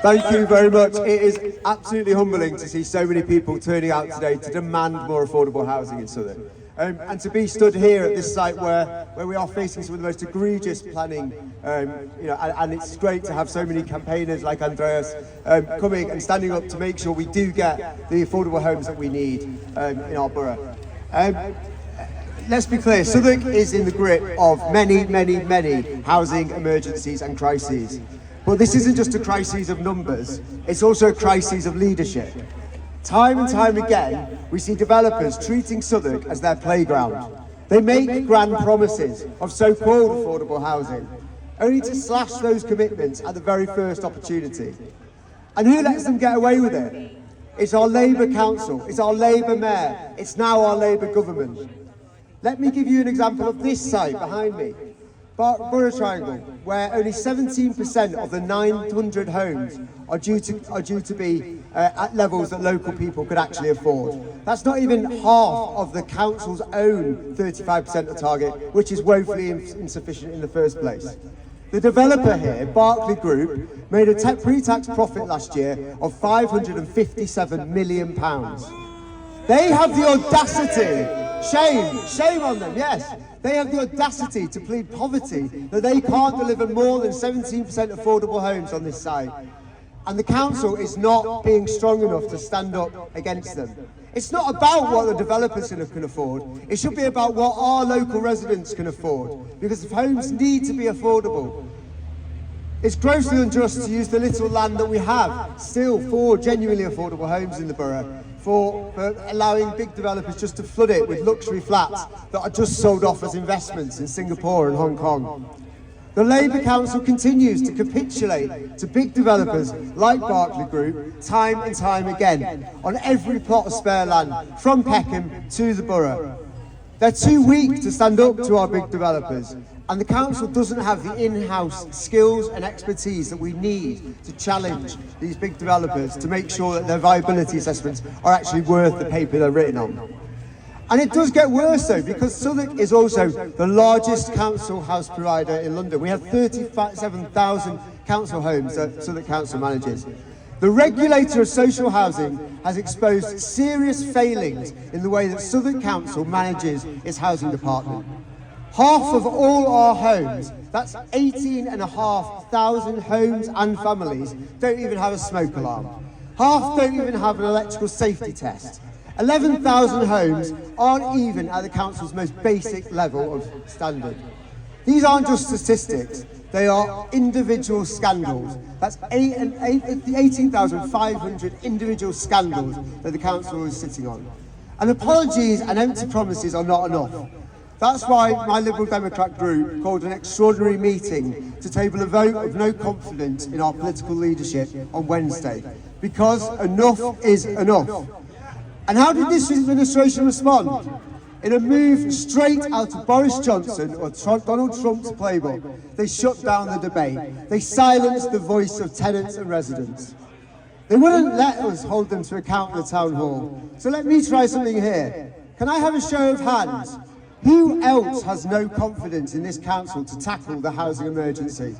Thank you very much. It is absolutely humbling to see so many people turning out today to demand more affordable housing in Southwark. And to be stood here at this site where we are facing some of the most egregious planning, and it's great to have so many campaigners like Andreas coming and standing up to make sure we do get the affordable homes that we need in our borough. Let's be clear, Southwark is in the grip of many, many, many housing emergencies and crises. But this isn't just a crisis of numbers, it's also a crisis of leadership. Time and time again, we see developers treating Southwark as their playground. They make grand promises of so-called affordable housing, only to slash those commitments at the very first opportunity. And who lets them get away with it? It's our Labour Council, it's our Labour Mayor, it's now our Labour Government. Let me give you an example of this site behind me. Borough Triangle, where only 17% of the 900 homes are due to be at levels that local people could actually afford. That's not even half of the council's own 35% of target, which is woefully insufficient in the first place. The developer here, Berkeley Group, made a pre-tax profit last year of £557 million. They have the audacity, shame on them, yes. They have the audacity to plead poverty, that they can't deliver more than 17% affordable homes on this site. And the council is not being strong enough to stand up against them. It's not about what the developers can afford, it should be about what our local residents can afford, because homes need to be affordable. It's grossly unjust to use the little land that we have still for genuinely affordable homes in the borough, for allowing big developers just to flood it with luxury flats that are just sold off as investments in Singapore and Hong Kong. The Labour Council continues to capitulate to big developers like Berkeley Group time and time again on every plot of spare land from Peckham to the borough. They're too weak to stand up to our big developers, and the council doesn't have the in-house skills and expertise that we need to challenge these big developers to make sure that their viability assessments are actually worth the paper they're written on. And it does get worse though, because Southwark is also the largest council house provider in London. We have 37,000 council homes that Southwark Council manages. The regulator of social housing has exposed serious failings in the way that Southwark Council manages its housing department. Half of all our homes, that's 18,500 homes and families, don't even have a smoke alarm. Half don't even have an electrical safety test. 11,000 homes aren't even at the council's most basic level of standard. These aren't just statistics, they are individual scandals. That's 18,500 individual scandals that the council is sitting on. And apologies and empty promises are not enough. That's why my Liberal Democrat group called an extraordinary meeting to table a vote of no confidence in our political leadership on Wednesday, because enough is enough. And how did this administration respond? In a move straight out of Boris Johnson or Donald Trump's playbook, they shut down the debate. They silenced the voice of tenants and residents. They wouldn't let us hold them to account in the town hall. So let me try something here. Can I have a show of hands? Who else has no confidence in this council to tackle the housing emergency?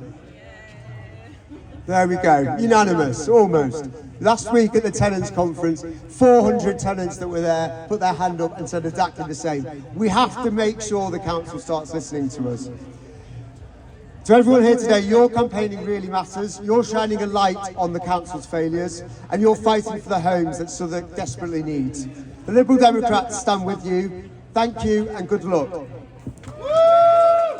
There we go, unanimous, almost. Last week at the tenants conference, 400 tenants that were there put their hand up and said exactly the same. We have to make sure the council starts listening to us. To everyone here today, your campaigning really matters. You're shining a light on the council's failures, and you're fighting for the homes that Southwark desperately needs. The Liberal Democrats stand with you. Thank you and good luck.